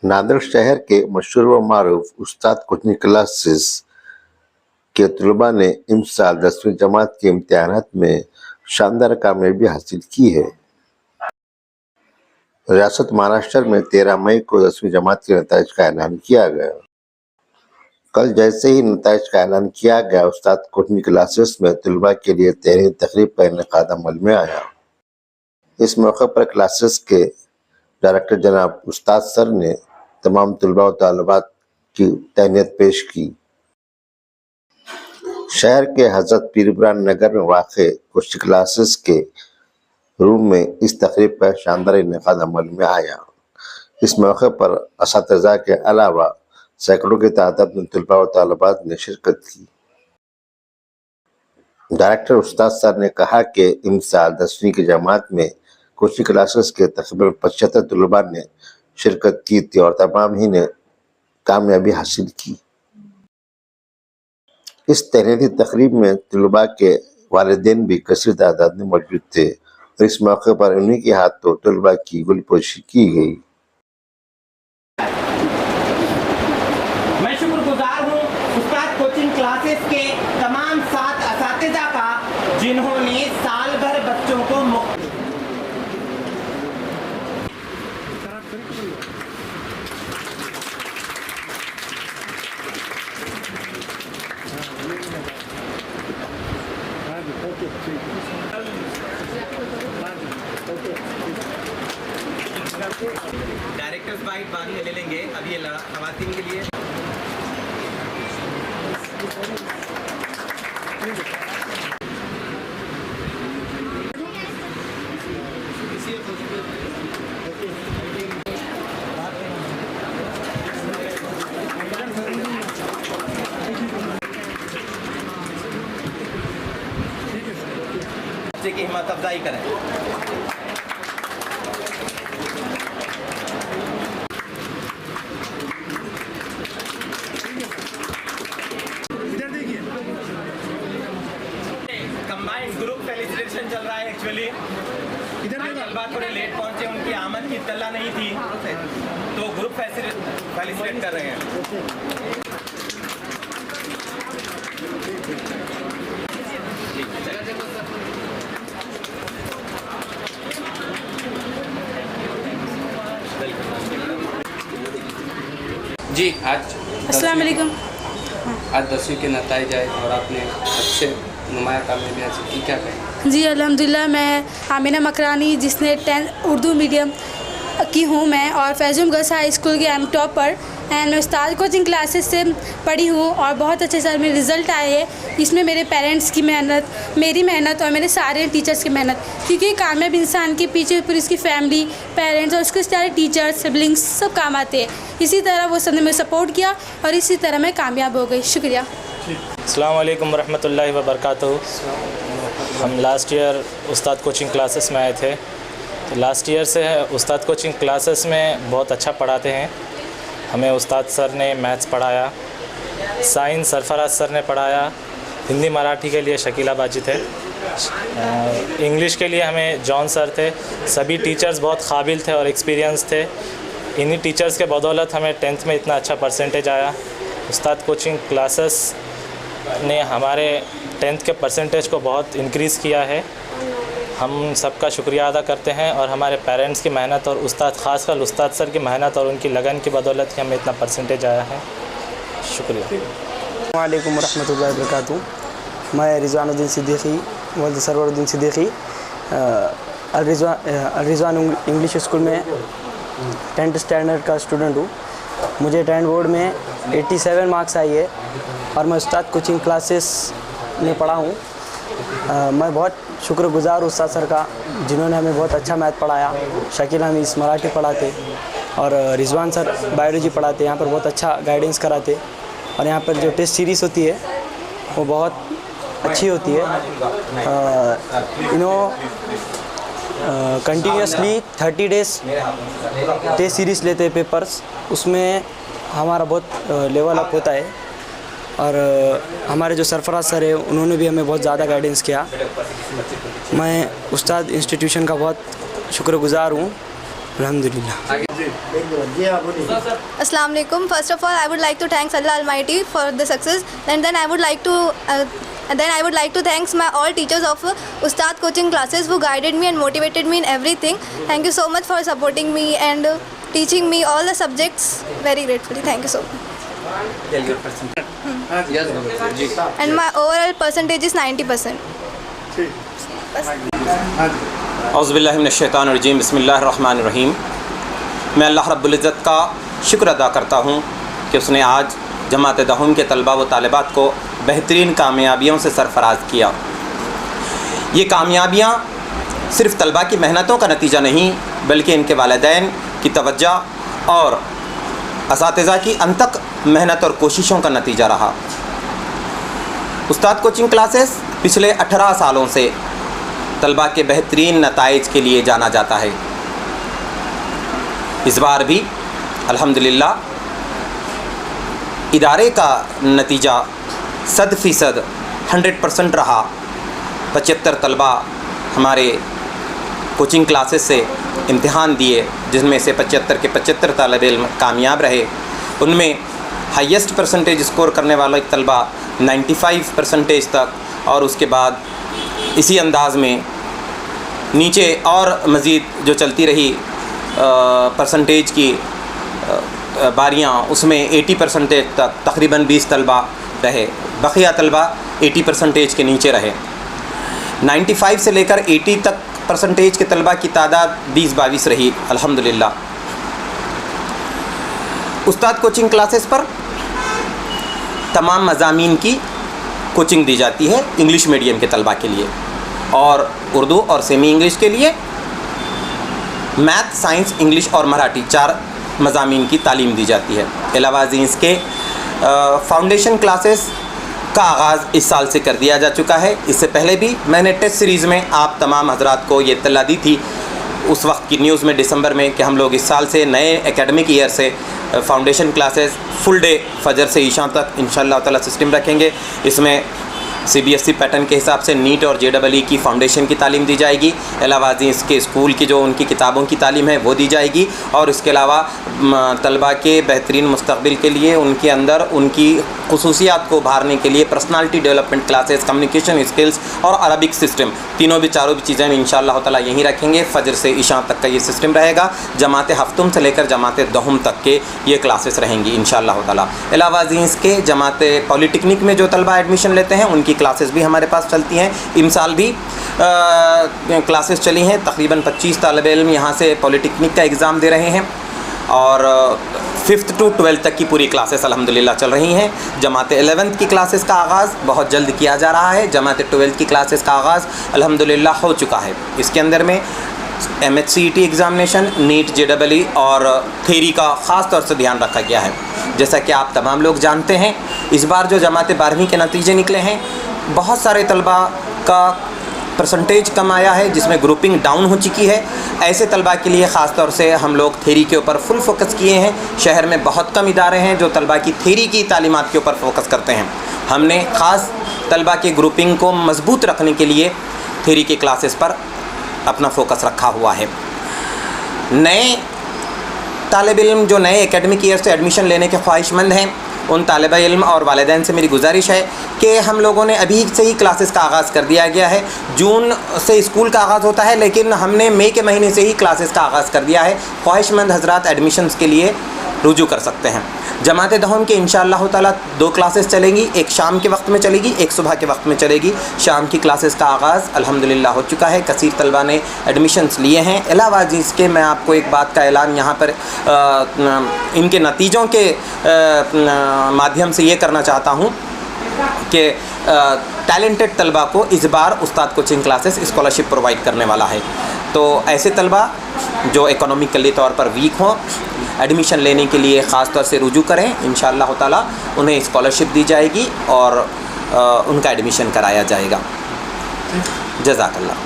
नांदेड़ शहर के मशहूर व मारूफ उस्ताद कोचिंग क्लासेस के तलबा ने इस साल 10वीं जमात के इम्तिहानात में शानदार कामयाबी हासिल की है। रियासत महाराष्ट्र में 13 मई को 10वीं जमात के नताइज का ऐलान किया गया। कल जैसे ही नताइज का ऐलान किया गया, उस्ताद कोचिंग क्लासेस में तलबा के लिए तहरीर तकरीब का इनेकाद अमल में आया। इस मौके पर क्लासेस के डायरेक्टर जनाब उस्ताद सर ने तमाम तलबा व तालिबात की तहनीत पेश की। शहर के हजरत पीरबरान नगर में वाक़े कोचिंग क्लासेस के रूम में इस तकरीब का शानदार इनेकाद अमल में आया। इस मौके पर असातिज़ा के अलावा सैकड़ों की तादाद में तलबा व तालिबात ने शिरकत की। डायरेक्टर उस्ताद सर ने कहा कि इस साल 10वीं की जमात में कोचिंग क्लासेस के तकरीबन 75 तलबा ने शिरकत की थी और तमाम ही ने कामयाबी हासिल की। इस तहनीती तकरीब में तलबा के वालिदैन भी कसीर तादाद में मौजूद थे और इस मौके पर उन्हीं के हाथों तलबा की गुलपोशी की गई। मैं शुक्रगुजार हूँ उस्ताद कोचिंग क्लासेस के तमाम 7 असातिज़ा का, जिन्होंने साल भर बच्चों को डायरेक्टर्स बाइट बाद में ले लेंगे। अभी ये खवातीन के लिए बच्चे की हिम्मत अफजाई करें। कंबाइंड ग्रुप फेलिसिटेशन चल रहा है। एक्चुअली तलबा थोड़े लेट पहुंचे, उनकी आमद की इत्तला नहीं थी, तो ग्रुप फेलिसिटेट कर रहे हैं। जी, आज अस्सलाम वालेकुम। आज 10वीं के नताइज आए और आपने अच्छे नुमाया कामयाबी हासिल की, क्या कहें? जी अल्हम्दुलिल्लाह, मैं आमिना मकरानी, जिसने 10th उर्दू मीडियम की हूँ मैं, और फैज़ुम गर्ल्स हाई स्कूल की एम टॉपर एंड मैं उस्ताद कोचिंग क्लासेस से पढ़ी हूँ और बहुत अच्छे सर मेरे रिज़ल्ट आए हैं। इसमें मेरे पेरेंट्स की मेहनत, मेरी मेहनत और मेरे सारे टीचर्स की मेहनत, क्योंकि कामयाब इंसान के पीछे पूरी उसकी फैमिली, पेरेंट्स और उसके सारे टीचर्स, सिबलिंग्स सब काम आते हैं। इसी तरह वो सब ने मुझे सपोर्ट किया और इसी तरह मैं कामयाब हो गई। शुक्रिया। अस्सलाम वालेकुम वरहमतुल्लाहि वबरकातुहू। हम लास्ट ईयर उस्ताद कोचिंग क्लासेस में आए थे, तो लास्ट ईयर से उस्ताद कोचिंग क्लासेस में बहुत अच्छा पढ़ाते हैं। हमें उस्ताद सर ने मैथ्स पढ़ाया, साइंस सरफराज सर ने पढ़ाया, हिंदी मराठी के लिए शकीला बाजी थे, इंग्लिश के लिए हमें जॉन सर थे। सभी टीचर्स बहुत काबिल थे और एक्सपीरियंस थे। इन्हीं टीचर्स के बदौलत हमें 10th में इतना अच्छा परसेंटेज आया। उस्ताद कोचिंग क्लासेस ने हमारे 10th के परसेंटेज को बहुत इंक्रीज़ किया है। हम सबका शुक्रिया अदा करते हैं और हमारे पेरेंट्स की मेहनत और ख़ासकर उस्ताद सर की मेहनत और उनकी लगन की बदौलत ही हमें इतना परसेंटेज आया है। शुक्रिया। वालेकुम रहमतुल्लाहि व बरकातुहू। मैं रिजवानुद्दीन सिद्दीकी, वल्द सरवरुद्दीन सिद्दीकी, अल रिजवान इंग्लिश स्कूल में 10th स्टैंडर्ड का स्टूडेंट हूँ। मुझे 10th बोर्ड में 87 मार्क्स आई है और मैं उस्ताद कोचिंग क्लासेस में पढ़ा हूँ। मैं बहुत शुक्रगुजार हूँ उस्ताद सर का, जिन्होंने हमें बहुत अच्छा मैथ पढ़ाया। शकील हमीद मराठी पढ़ाते और रिजवान सर बायोलॉजी पढ़ाते। यहाँ पर बहुत अच्छा गाइडेंस कराते और यहाँ पर जो टेस्ट सीरीज़ होती है वो बहुत अच्छी होती है। कंटिन्यूसली 30 डेज़ टेस्ट सीरीज़ लेते हैं पेपर्स, उसमें हमारा बहुत लेवल अप होता है। और हमारे जो सरफराज सर है उन्होंने भी हमें बहुत ज़्यादा गाइडेंस किया। मैं उस्ताद इंस्टीट्यूशन का बहुत शुक्रगुजार हूँ अल्हम्दुलिल्लाह। Assalamu alaikum. First of all, I would like to thank Allah Almighty for the success. Then I would like to thank my all teachers of Ustad coaching classes who guided me and motivated me in everything. Thank you so much for supporting me and teaching me all the subjects very gratefully. Thank you so much. And my overall percentage is 90%. औज़ुबिल्लाहि मिनश्शैतानिर्रजीम बिस्मिल्लाहिर्रहमानिर्रहीम। मैं अल्लाह रब्बुल इज़्ज़त का शुक्र अदा करता हूँ कि उसने आज जमात दहम के तलबा व तालिबात को बेहतरीन कामयाबियों से सरफराज किया। ये कामयाबियाँ सिर्फ़ तलबा की मेहनतों का नतीजा नहीं बल्कि इनके वालिदैन की तवज्जो और असातिज़ा की अनथक मेहनत और कोशिशों का नतीजा रहा। उस्ताद कोचिंग क्लासेस पिछले 18 सालों से तलबा के बेहतरीन नताइज के लिए जाना जाता है। इस बार भी अल्हम्दुलिल्लाह इदारे का नतीजा 100% 100% रहा। 75 तलबा हमारे कोचिंग क्लासेस से इम्तिहान दिए, जिसमें से 75 के 75 तालिब इल्म कामयाब रहे। उनमें हाईएस्ट परसेंटेज स्कोर करने वाला एक तलबा 95% तक, और उसके बाद इसी अंदाज़ में नीचे और मज़ीद जो चलती रही परसेंटेज की बारियाँ, उसमें 80% तक तकरीबन 20 तलबा रहे। बकिया तलबा 80% के नीचे रहे। 95 से लेकर 80 तक परसेंटेज के तलबा की तादाद 20-22 रही अल्हम्दुलिल्लाह। उस्ताद कोचिंग क्लासेस पर तमाम मज़ामीन की कोचिंग दी जाती है इंग्लिश मीडियम के तलबा के लिए, और उर्दू और सेमी इंग्लिश के लिए मैथ, साइंस, इंग्लिश और मराठी 4 मज़ामीन की तालीम दी जाती है। अलावा इसके फाउंडेशन क्लासेस का आगाज़ इस साल से कर दिया जा चुका है। इससे पहले भी मैंने टेस्ट सीरीज़ में आप तमाम हजरात को ये इत्तला दी थी उस वक्त की न्यूज़ में दिसंबर में कि हम लोग इस साल से नए एकेडमिक ईयर से फाउंडेशन क्लासेस फुल डे फजर से ईशा तक इंशाअल्लाह ताला सिस्टम रखेंगे। इसमें CBSE पैटर्न के हिसाब से नीट और JEE की फाउंडेशन की तालीम दी जाएगी। अलावा इसके स्कूल की जो उनकी किताबों की तालीम है वो दी जाएगी, और इसके अलावा तलबा के बेहतरीन मुस्तक़बिल के लिए उनके अंदर उनकी खुसूसियात को उभारने के लिए personality development classes, communication skills और अरबिक सिस्टम, तीनों भी चारों भी चीज़ें इंशाअल्लाह ताला यहीं रखेंगे। फ़जर से ईशा तक का ये सिस्टम रहेगा। जमात हफ्तुम से लेकर जमात दहुम तक के ये क्लासेस रहेंगी इंशाअल्लाह ताला। अलावा इसके जमात पॉलिटेक्निक में जो तलबा एडमिशन लेते हैं उनकी क्लासेस भी हमारे पास चलती हैं। इमसाल भी क्लासेस चली हैं। तकरीबन 25 तालिब इल्म यहाँ से पॉलिटेक्निक का एग्ज़ाम दे रहे हैं, और 5th to 12th तक की पूरी क्लासेस अल्हम्दुलिल्लाह चल रही हैं। जमात 11th की क्लासेस का आगाज़ बहुत जल्द किया जा रहा है। जमात 12th की क्लासेस का आगाज़ अल्हम्दुलिल्लाह हो चुका है। इसके अंदर में MHCET एग्ज़ामिनेशन, नीट, JEE और थेरी का ख़ास तौर से ध्यान रखा गया है। जैसा कि आप तमाम लोग जानते हैं, इस बार जो जमात 12वीं के नतीजे निकले हैं, बहुत सारे तलबा का परसेंटेज कम आया है, जिसमें ग्रुपिंग डाउन हो चुकी है। ऐसे तलबा के लिए ख़ास तौर से हम लोग थेरी के ऊपर फुल फोकस किए हैं। शहर में बहुत कम इदारे हैं जो तलबा की थेरी की तालीमात के ऊपर फोकस करते हैं। हमने ख़ास तलबा के ग्रुपिंग को मजबूत रखने के लिए थेरी के क्लासेस पर अपना फोकस रखा हुआ है। नए तालिब इल्म जो नए एकेडमिक ईयर से एडमिशन लेने के ख्वाहिशमंद हैं, उन तालिब इल्म और वालिदैन से मेरी गुजारिश है कि हम लोगों ने अभी से ही क्लासेस का आगाज़ कर दिया गया है। जून से स्कूल का आगाज़ होता है, लेकिन हमने मई के महीने से ही क्लासेस का आगाज़ कर दिया है। ख्वाहिशमंद हजरात एडमिशन्स के लिए रुजू कर सकते हैं। जमात दहम के इंशाअल्लाह ताला 2 क्लासेस चलेंगी, एक शाम के वक्त में चलेगी, एक सुबह के वक्त में चलेगी। शाम की क्लासेस का आगाज़ अल्हम्दुलिल्लाह हो चुका है। कसीर तलबा ने एडमिशन्स लिए हैं। अलावा इसके मैं आपको एक बात का ऐलान यहाँ पर इनके नतीजों के माध्यम से ये करना चाहता हूँ कि टैलेंटेड तलबा को इस बार उस्ताद कोचिंग क्लासेस स्कॉलरशिप प्रोवाइड करने वाला है। तो ऐसे तलबा जो इकोनॉमिकली तौर पर वीक हों, एडमिशन लेने के लिए ख़ास तौर से रुजू करें। इंशाअल्लाह ताला उन्हें स्कॉलरशिप दी जाएगी और उनका एडमिशन कराया जाएगा। जज़ाकल्लाह।